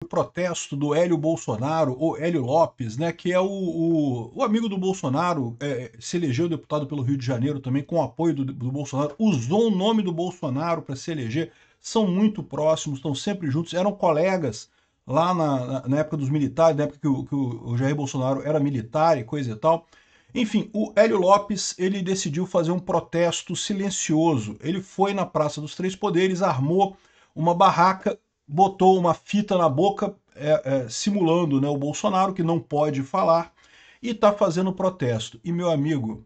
protesto do Hélio Bolsonaro, ou Hélio Lopes, né, que é o amigo do Bolsonaro, se elegeu deputado pelo Rio de Janeiro também, com o apoio do Bolsonaro, usou o nome do Bolsonaro para se eleger, são muito próximos, estão sempre juntos, eram colegas lá na época dos militares, na época que o Jair Bolsonaro era militar e coisa e tal. Enfim, o Hélio Lopes, ele decidiu fazer um protesto silencioso. Ele foi na Praça dos Três Poderes, armou uma barraca, botou uma fita na boca, simulando, né, o Bolsonaro, que não pode falar, e está fazendo protesto. E, meu amigo,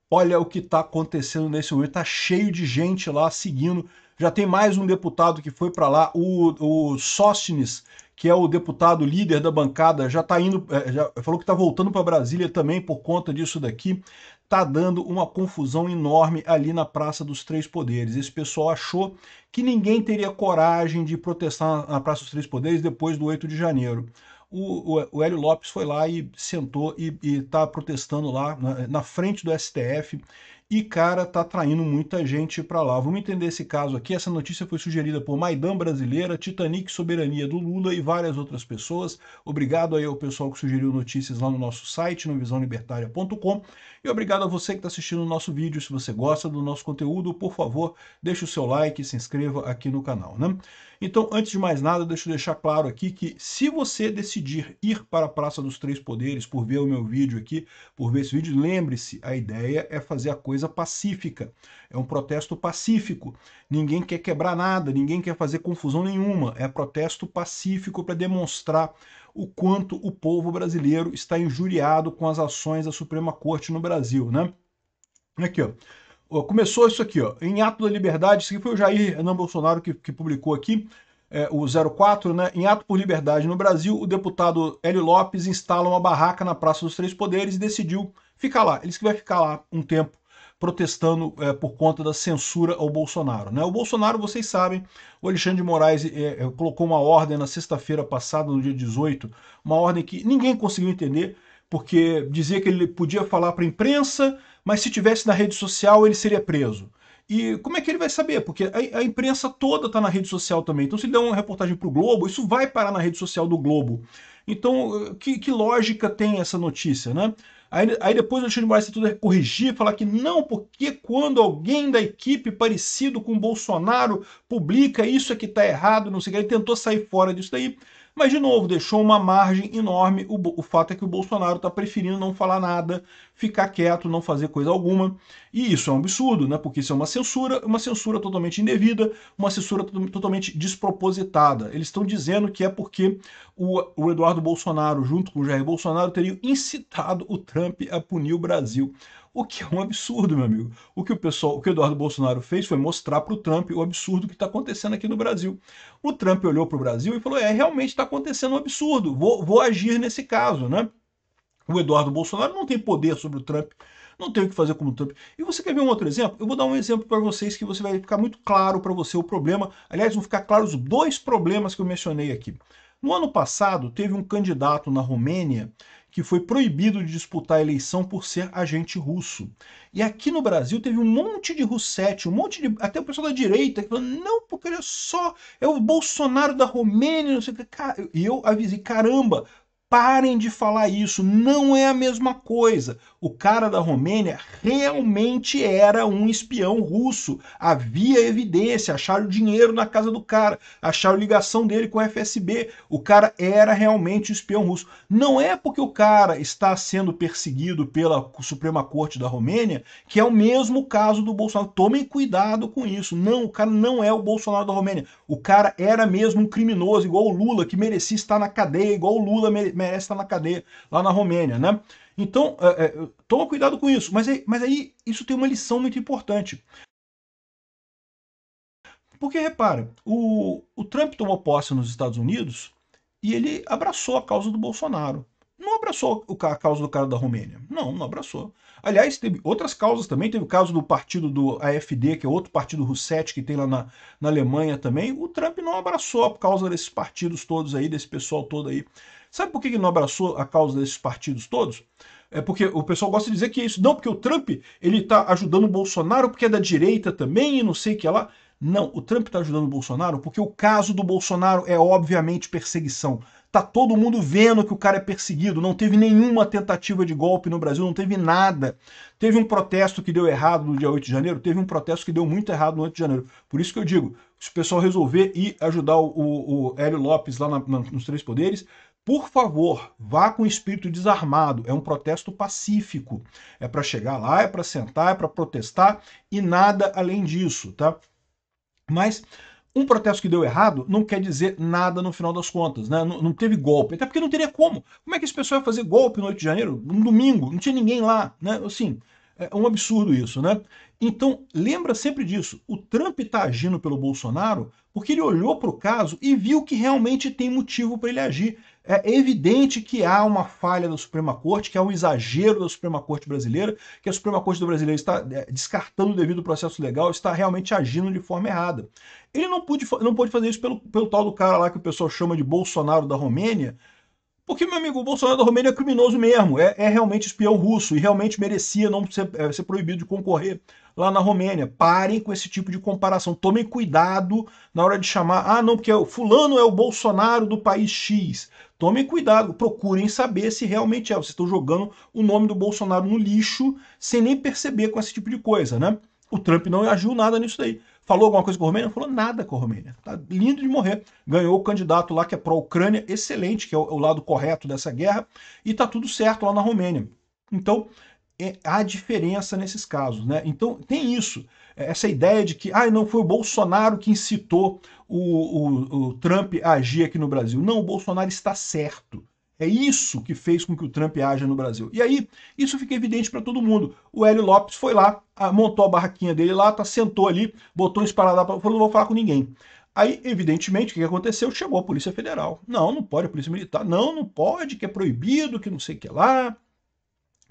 olha o que está acontecendo nesse momento, está cheio de gente lá seguindo. Já tem mais um deputado que foi para lá, o Sóstenes, que é o deputado líder da bancada, já está indo, já falou que está voltando para Brasília também por conta disso daqui. Está dando uma confusão enorme ali na Praça dos Três Poderes. Esse pessoal achou que ninguém teria coragem de protestar na Praça dos Três Poderes depois do 8 de janeiro. O Hélio Lopes foi lá e sentou e está protestando lá na frente do STF e, cara, tá atraindo muita gente para lá. Vamos entender esse caso aqui. Essa notícia foi sugerida por Maidan Brasileira, Titanic Soberania do Lula e várias outras pessoas. Obrigado aí ao pessoal que sugeriu notícias lá no nosso site, no visãolibertaria.com. E obrigado a você que está assistindo o nosso vídeo. Se você gosta do nosso conteúdo, por favor, deixe o seu like e se inscreva aqui no canal, né? Então, antes de mais nada, deixa eu deixar claro aqui que se você decidir ir para a Praça dos Três Poderes por ver o meu vídeo aqui, por ver esse vídeo, lembre-se, a ideia é fazer a coisa pacífica. É um protesto pacífico. Ninguém quer quebrar nada, ninguém quer fazer confusão nenhuma. É protesto pacífico para demonstrar o quanto o povo brasileiro está injuriado com as ações da Suprema Corte no Brasil, né? Aqui, ó. Começou isso aqui, ó, em ato da liberdade, isso aqui foi o Jair Hernando Bolsonaro que publicou aqui, o 04, né? Em ato por liberdade no Brasil, o deputado Hélio Lopes instala uma barraca na Praça dos Três Poderes e decidiu ficar lá. Ele disse que vai ficar lá um tempo protestando por conta da censura ao Bolsonaro, né? O Bolsonaro, vocês sabem, o Alexandre de Moraes colocou uma ordem na sexta-feira passada, no dia 18, uma ordem que ninguém conseguiu entender, porque dizia que ele podia falar para a imprensa, mas se tivesse na rede social ele seria preso. E como é que ele vai saber? Porque a imprensa toda está na rede social também. Então se ele der uma reportagem para o Globo, isso vai parar na rede social do Globo. Então que lógica tem essa notícia, né? Aí depois o Alexandre de Moraes tentou corrigir, falar que não, porque quando alguém da equipe parecido com o Bolsonaro publica isso é que está errado, não sei o que, ele tentou sair fora disso daí. Mas, de novo, deixou uma margem enorme. O fato é que o Bolsonaro está preferindo não falar nada, ficar quieto, não fazer coisa alguma. E isso é um absurdo, né? Porque isso é uma censura totalmente indevida, uma censura totalmente despropositada. Eles estão dizendo que é porque o Eduardo Bolsonaro, junto com o Jair Bolsonaro, teriam incitado o Trump a punir o Brasil. O que é um absurdo, meu amigo. O que o Eduardo Bolsonaro fez foi mostrar para o Trump o absurdo que está acontecendo aqui no Brasil. O Trump olhou para o Brasil e falou: realmente está acontecendo um absurdo, vou agir nesse caso, né? O Eduardo Bolsonaro não tem poder sobre o Trump, não tem o que fazer como o Trump. E você quer ver um outro exemplo? Eu vou dar um exemplo para vocês que você vai ficar muito claro para você o problema. Aliás, vão ficar claros os dois problemas que eu mencionei aqui. No ano passado, teve um candidato na Romênia que foi proibido de disputar a eleição por ser agente russo. E aqui no Brasil teve um monte de russete, até o pessoal da direita, que falou, não, porque olha só, é o Bolsonaro da Romênia, não sei o que. E eu avisei, caramba, parem de falar isso, não é a mesma coisa. O cara da Romênia realmente era um espião russo. Havia evidência, acharam dinheiro na casa do cara, acharam ligação dele com o FSB. O cara era realmente um espião russo. Não é porque o cara está sendo perseguido pela Suprema Corte da Romênia que é o mesmo caso do Bolsonaro. Tomem cuidado com isso. Não, o cara não é o Bolsonaro da Romênia. O cara era mesmo um criminoso, igual o Lula, que merecia estar na cadeia, igual o Lula merece estar na cadeia lá na Romênia, né? Então, toma cuidado com isso. Mas aí isso tem uma lição muito importante. Porque, repara, o Trump tomou posse nos Estados Unidos e ele abraçou a causa do Bolsonaro. Não abraçou a causa do cara da Romênia. Não, não abraçou. Aliás, teve outras causas também. Teve o caso do partido do AfD, que é outro partido Russet que tem lá na Alemanha também. O Trump não abraçou a causa desses partidos todos aí, desse pessoal todo aí. Sabe por que ele não abraçou a causa desses partidos todos? É porque o pessoal gosta de dizer que é isso. Não, porque o Trump ele está ajudando o Bolsonaro porque é da direita também e não sei o que lá. Não, o Trump está ajudando o Bolsonaro porque o caso do Bolsonaro é obviamente perseguição. Tá todo mundo vendo que o cara é perseguido, não teve nenhuma tentativa de golpe no Brasil, não teve nada. Teve um protesto que deu errado no dia 8 de janeiro, teve um protesto que deu muito errado no 8 de janeiro. Por isso que eu digo, se o pessoal resolver ir ajudar o Hélio Lopes lá nos Três Poderes, por favor, vá com espírito desarmado. É um protesto pacífico. É para chegar lá, é para sentar, é para protestar e nada além disso, tá? Mas um protesto que deu errado não quer dizer nada no final das contas, né? Não teve golpe, até porque não teria como. Como é que esse pessoal ia fazer golpe no 8 de janeiro, num domingo? Não tinha ninguém lá, né? Assim, é um absurdo isso, né? Então, lembra sempre disso. O Trump está agindo pelo Bolsonaro porque ele olhou para o caso e viu que realmente tem motivo para ele agir. É evidente que há uma falha da Suprema Corte, que há um exagero da Suprema Corte brasileira, que a Suprema Corte do brasileiro está descartando o devido processo legal, está realmente agindo de forma errada. Ele não pôde fazer isso pelo tal do cara lá que o pessoal chama de Bolsonaro da Romênia, porque, meu amigo, o Bolsonaro da Romênia é criminoso mesmo, é realmente espião russo e realmente merecia não ser proibido de concorrer lá na Romênia. Parem com esse tipo de comparação, tomem cuidado na hora de chamar, ah não, porque fulano é o Bolsonaro do país X. Tomem cuidado, procurem saber se realmente é. Vocês estão jogando o nome do Bolsonaro no lixo sem nem perceber com esse tipo de coisa, né? O Trump não agiu nada nisso daí. Falou alguma coisa com a Romênia? Não falou nada com a Romênia. Tá lindo de morrer. Ganhou o candidato lá que é pró-Ucrânia, excelente, que é o lado correto dessa guerra, e tá tudo certo lá na Romênia. Então, há diferença nesses casos, né? Então, tem isso. Essa ideia de que não foi o Bolsonaro que incitou o Trump a agir aqui no Brasil. Não, o Bolsonaro está certo. É isso que fez com que o Trump haja no Brasil. E aí, isso fica evidente para todo mundo. O Hélio Lopes foi lá, montou a barraquinha dele lá, sentou ali, botou um esparadrapo, falou, não vou falar com ninguém. Aí, evidentemente, o que aconteceu? Chegou a Polícia Federal. Não, não pode, a Polícia Militar. Não, não pode, que é proibido, que não sei o que lá,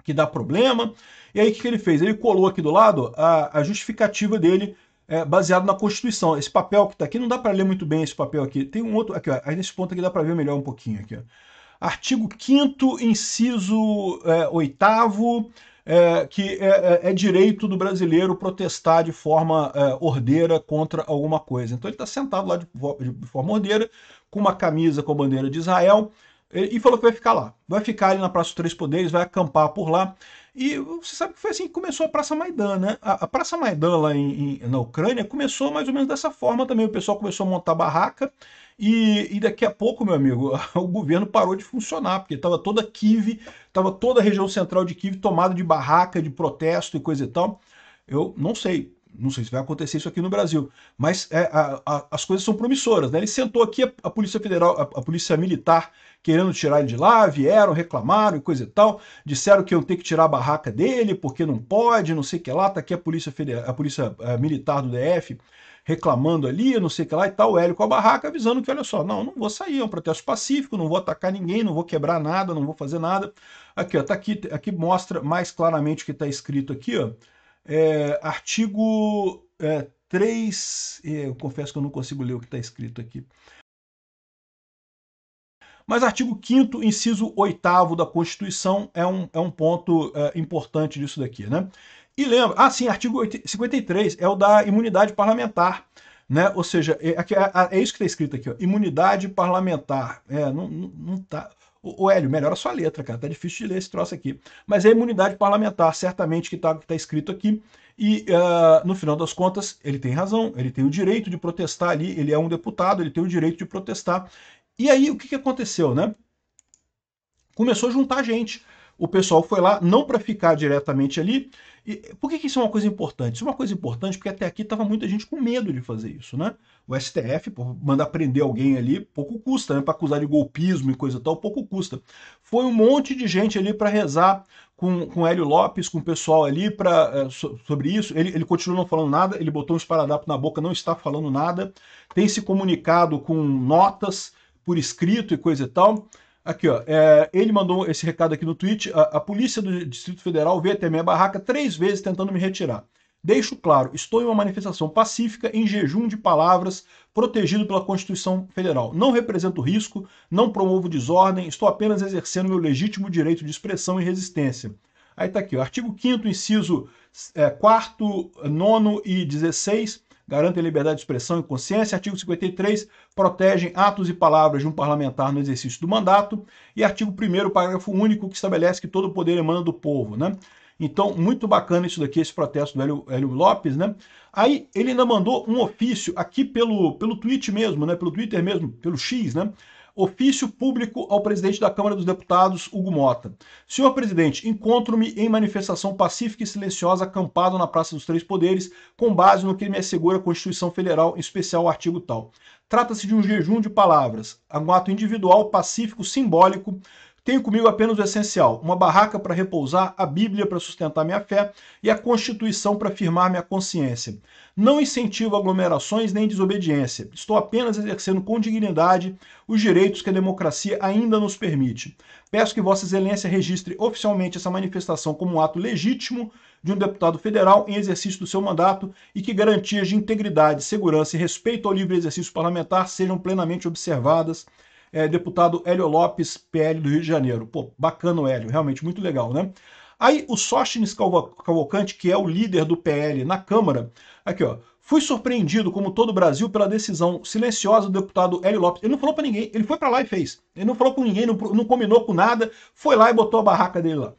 que dá problema. E aí, o que ele fez? Ele colou aqui do lado a justificativa dele, baseado na Constituição. Esse papel que está aqui, não dá para ler muito bem esse papel aqui. Tem um outro, aqui, ó, aí nesse ponto aqui dá para ver melhor um pouquinho aqui, ó. Artigo 5º, inciso 8º, que é direito do brasileiro protestar de forma ordeira contra alguma coisa. Então ele está sentado lá de forma ordeira, com uma camisa com a bandeira de Israel, e falou que vai ficar lá. Vai ficar ali na Praça dos Três Poderes, vai acampar por lá. E você sabe que foi assim que começou a Praça Maidan, né? A Praça Maidan lá na Ucrânia começou mais ou menos dessa forma também. O pessoal começou a montar barraca e daqui a pouco, meu amigo, o governo parou de funcionar, porque estava toda Kiev, estava toda a região central de Kiev tomada de barraca, de protesto e coisa e tal. Eu não sei se vai acontecer isso aqui no Brasil, mas as coisas são promissoras, né? Ele sentou aqui, a Polícia Federal, a Polícia Militar, querendo tirar ele de lá, vieram, reclamaram e coisa e tal, disseram que iam ter que tirar a barraca dele, porque não pode, não sei o que lá, tá aqui a Polícia Federal, a Polícia Militar do DF reclamando ali, não sei o que lá e tal, o Hélio com a barraca avisando que, olha só, não vou sair, é um protesto pacífico, não vou atacar ninguém, não vou quebrar nada, não vou fazer nada. Aqui, ó, tá aqui mostra mais claramente o que está escrito aqui, ó, artigo 3, eu confesso que eu não consigo ler o que está escrito aqui. Mas artigo 5º, inciso 8º da Constituição é um ponto importante disso daqui, né? E lembra, sim, artigo 53 é o da imunidade parlamentar, né? Ou seja, é isso que está escrito aqui, ó, imunidade parlamentar. Não tá... O Hélio, melhora a sua letra, cara, tá difícil de ler esse troço aqui. Mas é imunidade parlamentar, certamente que tá escrito aqui. E, no final das contas, ele tem razão, ele tem o direito de protestar ali, ele é um deputado, ele tem o direito de protestar. E aí, o que aconteceu, né? Começou a juntar gente. O pessoal foi lá, não para ficar diretamente ali. E por que isso é uma coisa importante? Isso é uma coisa importante porque até aqui estava muita gente com medo de fazer isso, né? O STF, por mandar prender alguém ali, pouco custa, né? Para acusar de golpismo e coisa e tal, pouco custa. Foi um monte de gente ali para rezar com Hélio Lopes, com o pessoal ali sobre isso. Ele continuou não falando nada, ele botou um esparadrapo na boca, não está falando nada. Tem se comunicado com notas por escrito e coisa e tal. Aqui, ó, ele mandou esse recado aqui no tweet. A polícia do Distrito Federal veio até minha barraca 3 vezes tentando me retirar. Deixo claro, estou em uma manifestação pacífica, em jejum de palavras, protegido pela Constituição Federal. Não represento risco, não promovo desordem, estou apenas exercendo meu legítimo direito de expressão e resistência. Aí tá aqui, o artigo 5º, inciso 4º, 9º e 16, garantem a liberdade de expressão e consciência. Artigo 53, protegem atos e palavras de um parlamentar no exercício do mandato. E artigo 1º, parágrafo único, que estabelece que todo o poder emana do povo, né? Então, muito bacana isso daqui, esse protesto do Hélio Lopes, né? Aí, ele ainda mandou um ofício aqui pelo tweet mesmo, né? Pelo Twitter mesmo, pelo X, né? Ofício público ao presidente da Câmara dos Deputados, Hugo Mota. Senhor presidente, encontro-me em manifestação pacífica e silenciosa acampado na Praça dos Três Poderes, com base no que me assegura a Constituição Federal, em especial o artigo tal. Trata-se de um jejum de palavras, um ato individual, pacífico, simbólico. Tenho comigo apenas o essencial, uma barraca para repousar, a Bíblia para sustentar minha fé e a Constituição para firmar minha consciência. Não incentivo aglomerações nem desobediência. Estou apenas exercendo com dignidade os direitos que a democracia ainda nos permite. Peço que Vossa Excelência registre oficialmente essa manifestação como um ato legítimo de um deputado federal em exercício do seu mandato e que garantias de integridade, segurança e respeito ao livre exercício parlamentar sejam plenamente observadas. Deputado Hélio Lopes, PL do Rio de Janeiro. Pô, bacana o Hélio, realmente muito legal, né? Aí o Sóstenes Cavalcante, que é o líder do PL na Câmara, aqui ó, fui surpreendido, como todo o Brasil, pela decisão silenciosa do deputado Hélio Lopes. Ele não falou para ninguém, ele foi para lá e fez. Ele não falou com ninguém, não combinou com nada, foi lá e botou a barraca dele lá.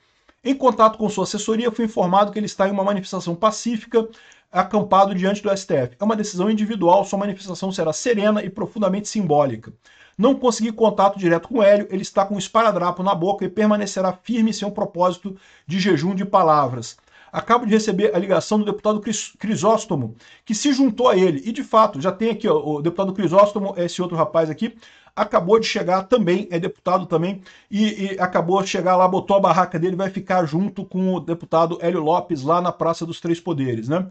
Em contato com sua assessoria, fui informado que ele está em uma manifestação pacífica, acampado diante do STF. É uma decisão individual, sua manifestação será serena e profundamente simbólica. Não consegui contato direto com o Hélio, ele está com um esparadrapo na boca e permanecerá firme em seu propósito de jejum de palavras. Acabo de receber a ligação do deputado Crisóstomo, que se juntou a ele. E, de fato, já tem aqui ó, o deputado Crisóstomo, esse outro rapaz aqui, acabou de chegar também, é deputado também, e acabou de chegar lá, botou a barraca dele, vai ficar junto com o deputado Hélio Lopes lá na Praça dos Três Poderes, né?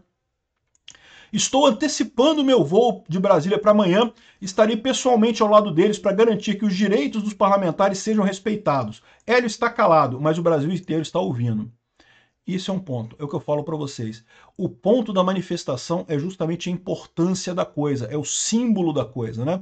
Estou antecipando meu voo de Brasília para amanhã. Estarei pessoalmente ao lado deles para garantir que os direitos dos parlamentares sejam respeitados. Hélio está calado, mas o Brasil inteiro está ouvindo. Isso é um ponto, é o que eu falo para vocês. O ponto da manifestação é justamente a importância da coisa, é o símbolo da coisa, né?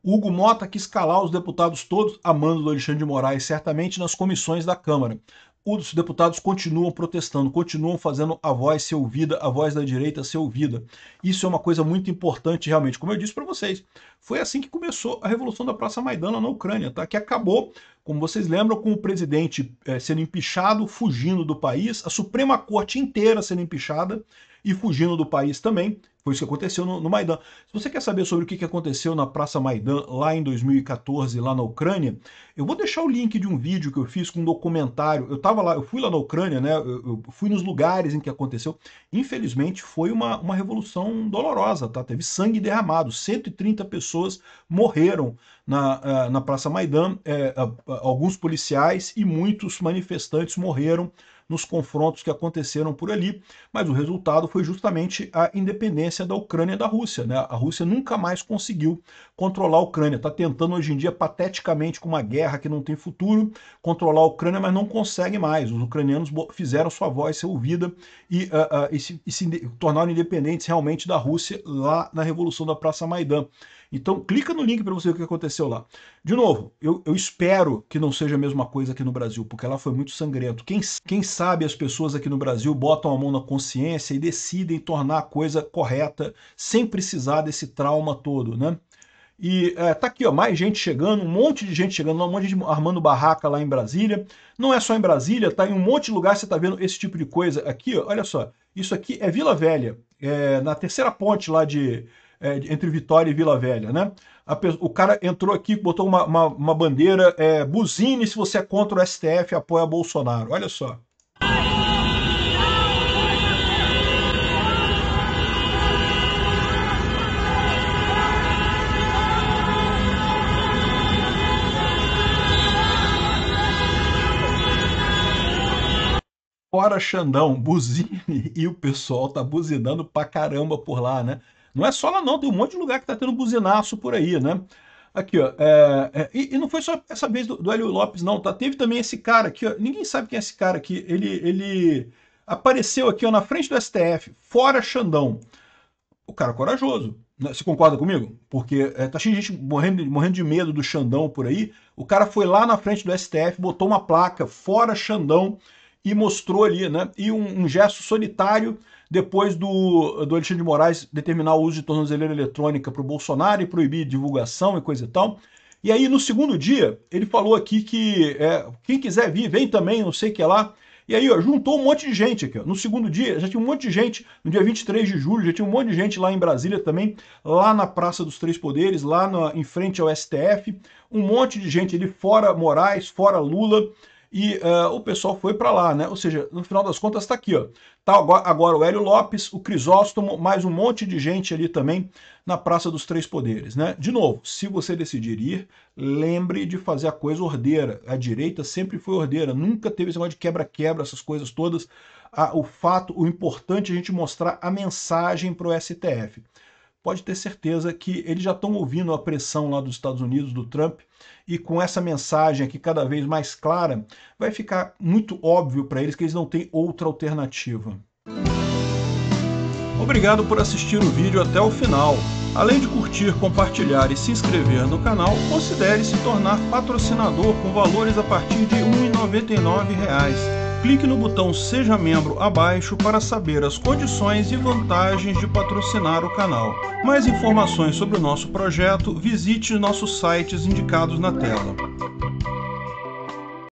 O Hugo Mota quis calar os deputados todos, a mando do Alexandre de Moraes, certamente nas comissões da Câmara. Os deputados continuam protestando, continuam fazendo a voz ser ouvida, a voz da direita ser ouvida. Isso é uma coisa muito importante realmente. Como eu disse para vocês, foi assim que começou a Revolução da Praça Maidan na Ucrânia, tá? Que acabou, como vocês lembram, com o presidente sendo empichado, fugindo do país, a Suprema Corte inteira sendo empichada e fugindo do país também. Foi isso que aconteceu no Maidan. Se você quer saber sobre o que aconteceu na Praça Maidan lá em 2014, lá na Ucrânia, eu vou deixar o link de um vídeo que eu fiz com um documentário. Eu tava lá, eu fui lá na Ucrânia, né? Eu fui nos lugares em que aconteceu. Infelizmente, foi uma revolução dolorosa, tá? Teve sangue derramado. 130 pessoas morreram na Praça Maidan. Alguns policiais e muitos manifestantes morreram nos confrontos que aconteceram por ali, mas o resultado foi justamente a independência da Ucrânia da Rússia, né? A Rússia nunca mais conseguiu controlar a Ucrânia, está tentando hoje em dia pateticamente com uma guerra que não tem futuro, controlar a Ucrânia, mas não consegue mais. Os ucranianos fizeram sua voz ser ouvida e se tornaram independentes realmente da Rússia lá na Revolução da Praça Maidan. Então, clica no link para você ver o que aconteceu lá. De novo, eu espero que não seja a mesma coisa aqui no Brasil, porque lá foi muito sangrento. Quem sabe as pessoas aqui no Brasil botam a mão na consciência e decidem tornar a coisa correta, sem precisar desse trauma todo, né? E tá aqui, ó, mais gente chegando, um monte de gente chegando, um monte de gente armando barraca lá em Brasília. Não é só em Brasília, tá em um monte de lugar, você tá vendo esse tipo de coisa aqui, ó, olha só. Isso aqui é Vila Velha, na terceira ponte lá entre Vitória e Vila Velha, né? O cara entrou aqui, botou uma bandeira, buzine se você é contra o STF, apoia Bolsonaro. Olha só. Fora Xandão, buzine, e o pessoal tá buzinando pra caramba por lá, né? Não é só lá não, tem um monte de lugar que tá tendo buzinaço por aí, né? Aqui, ó, e não foi só essa vez do Hélio Lopes, não, tá? Teve também esse cara aqui, ó, ninguém sabe quem é esse cara aqui, ele apareceu aqui, ó, na frente do STF, fora Xandão. O cara corajoso, né? Você concorda comigo? Porque tá cheio de gente morrendo de medo do Xandão por aí, o cara foi lá na frente do STF, botou uma placa, fora Xandão, e mostrou ali, né? E um gesto solitário depois do Alexandre de Moraes determinar o uso de tornozeleira eletrônica para o Bolsonaro e proibir divulgação e coisa e tal. E aí, no segundo dia, ele falou aqui que quem quiser vir, vem também, não sei o que lá. E aí, ó, juntou um monte de gente aqui. Ó. No segundo dia, já tinha um monte de gente. No dia 23 de julho, já tinha um monte de gente lá em Brasília também, lá na Praça dos Três Poderes, lá em frente ao STF. Um monte de gente ali, fora Moraes, fora Lula. E o pessoal foi para lá, né? Ou seja, no final das contas está aqui, ó. Tá agora o Hélio Lopes, o Crisóstomo, mais um monte de gente ali também na Praça dos Três Poderes, né? De novo, se você decidir ir, lembre de fazer a coisa ordeira. A direita sempre foi ordeira, nunca teve esse negócio de quebra-quebra, essas coisas todas. O importante é a gente mostrar a mensagem para o STF. Pode ter certeza que eles já estão ouvindo a pressão lá dos Estados Unidos, do Trump, e com essa mensagem aqui cada vez mais clara, vai ficar muito óbvio para eles que eles não têm outra alternativa. Obrigado por assistir o vídeo até o final. Além de curtir, compartilhar e se inscrever no canal, considere se tornar patrocinador com valores a partir de R$ 1,99. Clique no botão Seja Membro abaixo para saber as condições e vantagens de patrocinar o canal. Mais informações sobre o nosso projeto, visite nossos sites indicados na tela.